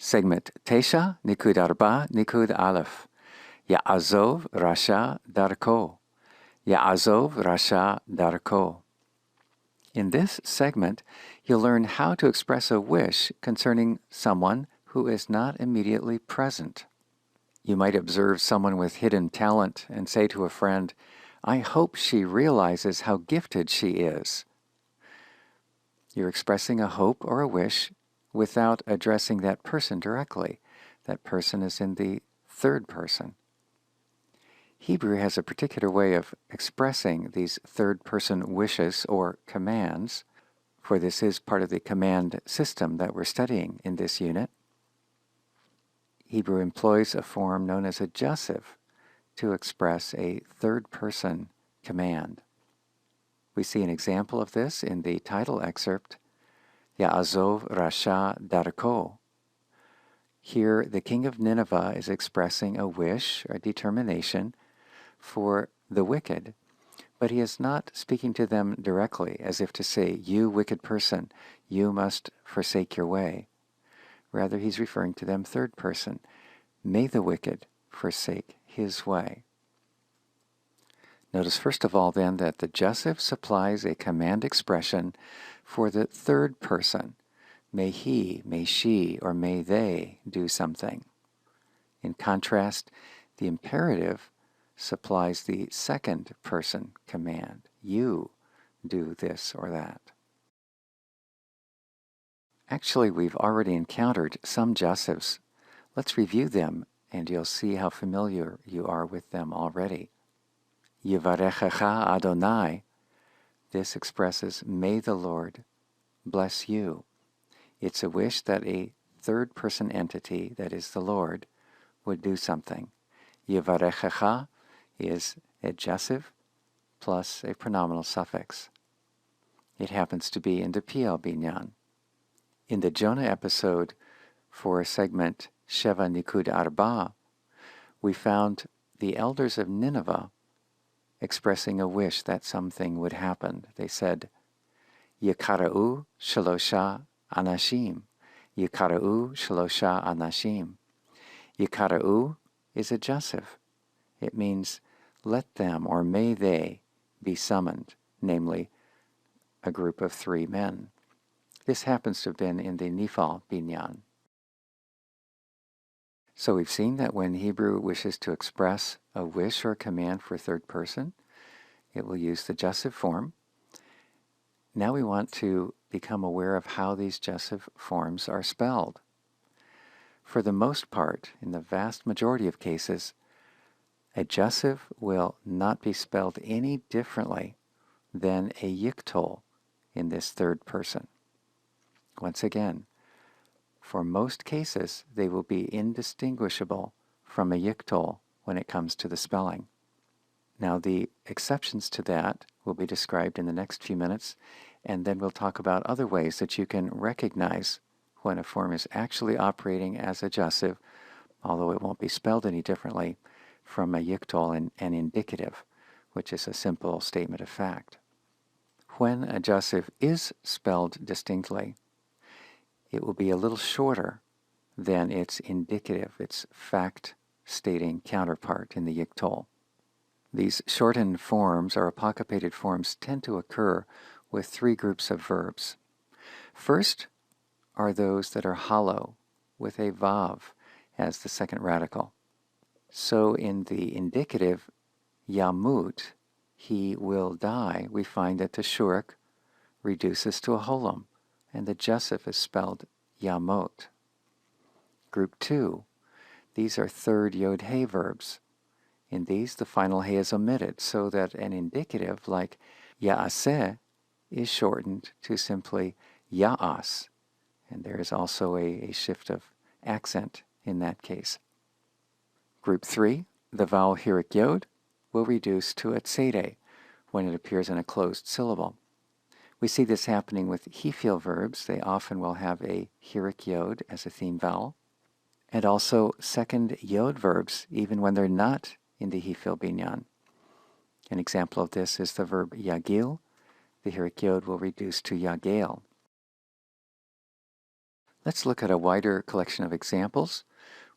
Segment Tesha Nikud Arba Nikud Alef. Ya'azov Rasha Darko. Ya'azov Rasha Darko. In this segment, you'll learn how to express a wish concerning someone who is not immediately present. You might observe someone with hidden talent and say to a friend, "I hope she realizes how gifted she is." You're expressing a hope or a wish without addressing that person directly. That person is in the third person. Hebrew has a particular way of expressing these third-person wishes or commands, for this is part of the command system that we're studying in this unit. Hebrew employs a form known as a jussive to express a third-person command. We see an example of this in the title excerpt, Ya'azov Rasha Darko. Here, the king of Nineveh is expressing a wish or determination for the wicked, but he is not speaking to them directly, as if to say, "You wicked person, you must forsake your way." Rather, he's referring to them third person. May the wicked forsake his way. Notice first of all then that the jussive supplies a command expression for the third person. May he, may she, or may they do something. In contrast, the imperative supplies the second person command. You do this or that. Actually, we've already encountered some jussives. Let's review them, and you'll see how familiar you are with them already. Yivarechecha Adonai. This expresses, may the Lord bless you. It's a wish that a third-person entity, that is the Lord, would do something. Yivarechecha is a jussive plus a pronominal suffix. It happens to be in the PL binyan. In the Jonah episode for segment Sheva Nikud Arba, we found the elders of Nineveh expressing a wish that something would happen. They said, Yikara'u Shalosha Anashim. Yikara'u Shalosha Anashim. Yikara'u is a jussive. It means, let them or may they be summoned, namely, a group of 3 men. This happens to have been in the Nifal binyan. So we've seen that when Hebrew wishes to express a wish or command for a third person, it will use the jussive form. Now we want to become aware of how these jussive forms are spelled. For the most part, in the vast majority of cases, a jussive will not be spelled any differently than a yiktol in this third person. Once again, for most cases, they will be indistinguishable from a yiktol when it comes to the spelling. Now, the exceptions to that will be described in the next few minutes, and then we'll talk about other ways that you can recognize when a form is actually operating as a jussive, although it won't be spelled any differently from a yiktol and an indicative, which is a simple statement of fact. When a jussive is spelled distinctly, it will be a little shorter than its indicative, its fact-stating counterpart in the yiktol. These shortened forms or apocryphated forms tend to occur with 3 groups of verbs. First are those that are hollow, with a vav as the second radical. So in the indicative, yamut, he will die, we find that the shuruk reduces to a holum, and the jussive is spelled yamot. Group 2, these are third yod-hey verbs. In these, the final hey is omitted, so that an indicative like ya'aseh is shortened to simply ya'as, and there is also a shift of accent in that case. Group 3, the vowel hirik yod will reduce to a tzede when it appears in a closed syllable. We see this happening with he-feel verbs. They often will have a hirik yod as a theme vowel, and also second yod verbs, even when they're not in the he-feel binyan. An example of this is the verb yagil. The hirik yod will reduce to yagel. Let's look at a wider collection of examples.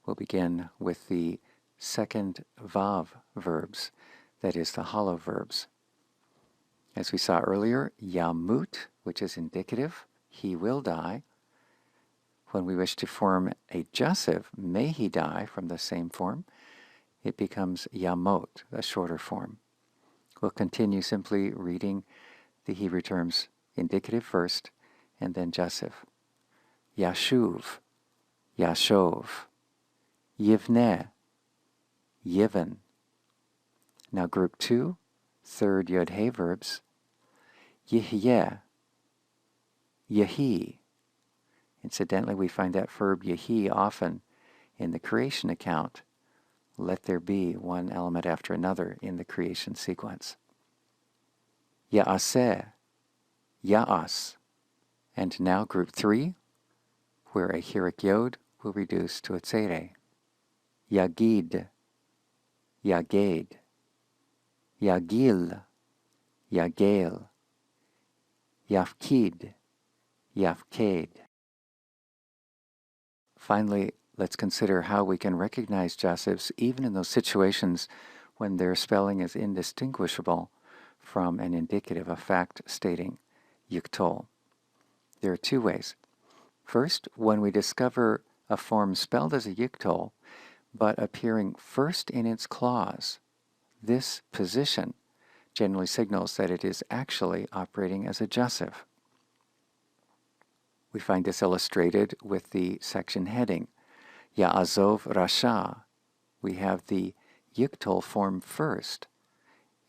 We'll begin with the second vav verbs, that is the hollow verbs. As we saw earlier, yamut, which is indicative, he will die. When we wish to form a jussive, may he die, from the same form, it becomes yamot, a shorter form. We'll continue simply reading the Hebrew terms indicative first, and then jussive. Yashuv, yashov, yivneh, yiven. Now group 2, third yod-he verbs. Yihyeh, yehi. Incidentally, we find that verb yehi often in the creation account. Let there be, one element after another in the creation sequence. Ya'aseh, ya'as. And now group 3, where a hirik yod will reduce to a tzere. Yagid, yaged, yagil, yagel, yafkid, yafked. Finally, let's consider how we can recognize jussives even in those situations when their spelling is indistinguishable from an indicative, a fact stating yiktol. There are 2 ways. First, when we discover a form spelled as a yiktol, but appearing first in its clause, this position generally signals that it is actually operating as a jussive. We find this illustrated with the section heading, Ya'azov Rasha. We have the yiktol form first,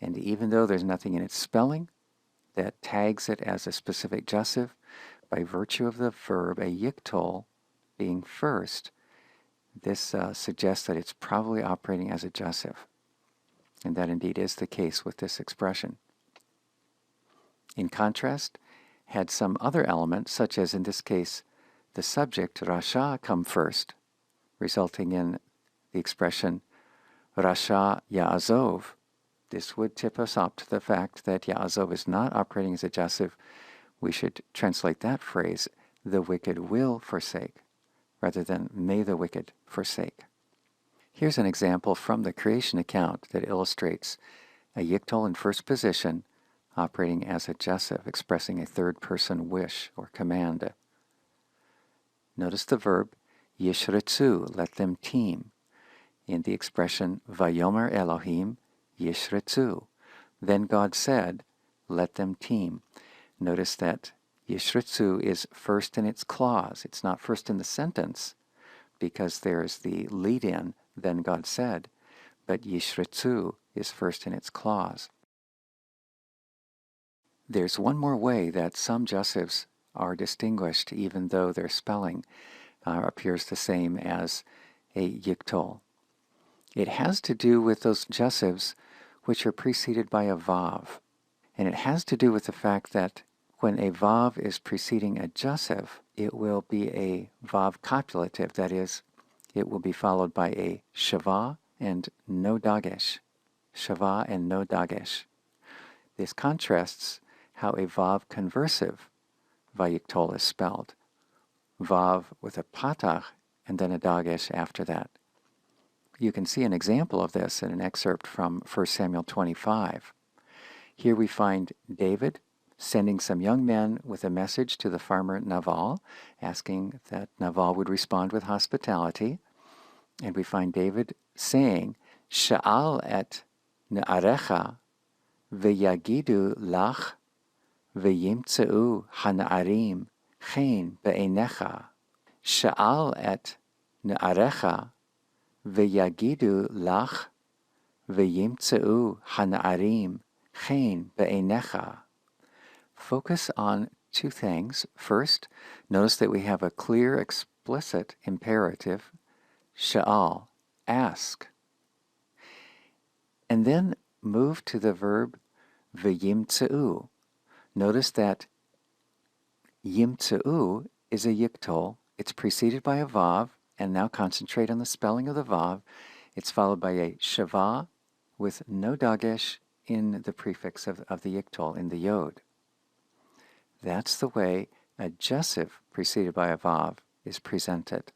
and even though there's nothing in its spelling that tags it as a specific jussive, by virtue of the verb, a yiktol, being first, this suggests that it's probably operating as a jussive. And that indeed is the case with this expression. In contrast, had some other element, such as in this case, the subject, Rasha, come first, resulting in the expression Rasha Ya'azov, this would tip us up to the fact that Ya'azov is not operating as a jussive. We should translate that phrase, the wicked will forsake, rather than may the wicked forsake. Here's an example from the creation account that illustrates a yiktol in first position operating as a jussive, expressing a third-person wish or command. Notice the verb yishretzu, let them team, in the expression vayomer Elohim yishretzu. Then God said, let them team. Notice that yishretzu is first in its clause. It's not first in the sentence, because there's the lead-in, then God said, but yishretzu is first in its clause. There's one more way that some jussives are distinguished, even though their spelling appears the same as a yiktol. It has to do with those jussives which are preceded by a vav. And it has to do with the fact that when a vav is preceding a jussive, it will be a vav copulative, that is, it will be followed by a shava and no dagesh. Shava and no dagesh. This contrasts how a vav conversive vayiktol is spelled. Vav with a patach and then a dagesh after that. You can see an example of this in an excerpt from 1 Samuel 25. Here we find David sending some young men with a message to the farmer Naval, asking that Naval would respond with hospitality. And we find David saying, Sha'al et na'arecha v'yagidu lach v'yimtzeu hana'arim chen be'enecha. Sha'al et na'arecha v'yagidu lach v'yimtzeu hana'arim chen be'enecha. Focus on 2 things. First, notice that we have a clear, explicit imperative, sha'al, ask. And then move to the verb v'yimtzeu. Notice that yimtzeu is a yiktol. It's preceded by a vav, and now concentrate on the spelling of the vav. It's followed by a shava with no dagesh in the prefix of the yiktol, in the yod. That's the way a jussive preceded by a vav is presented.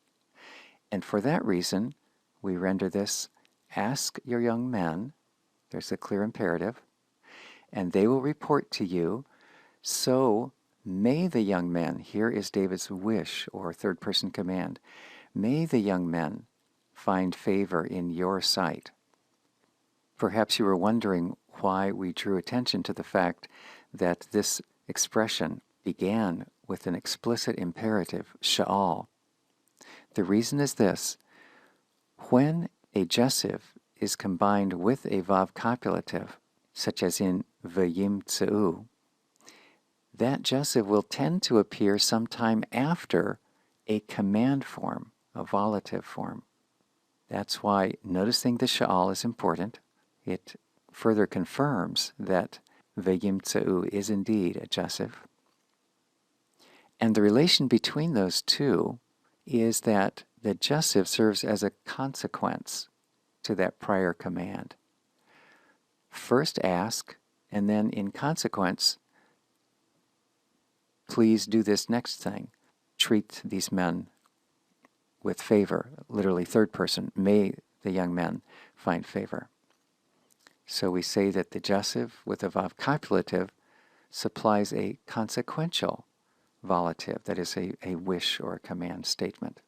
And for that reason, we render this, ask your young men, there's a clear imperative, and they will report to you, so may the young men, here is David's wish or third person command, may the young men find favor in your sight. Perhaps you were wondering why we drew attention to the fact that this expression began with an explicit imperative, sha'al. The reason is this: when a gessive is combined with a vav copulative, such as in v'yimtzeu, that gessive will tend to appear sometime after a command form, a volative form. That's why noticing the sha'al is important. It further confirms that v'yimtzeu is indeed a gessive. And the relation between those two is that the gessive serves as a consequence to that prior command. First ask, and then in consequence, please do this next thing. Treat these men with favor, literally third person. May the young men find favor. So we say that the gessive with a vav copulative supplies a consequential volative, that is a wish or a command statement.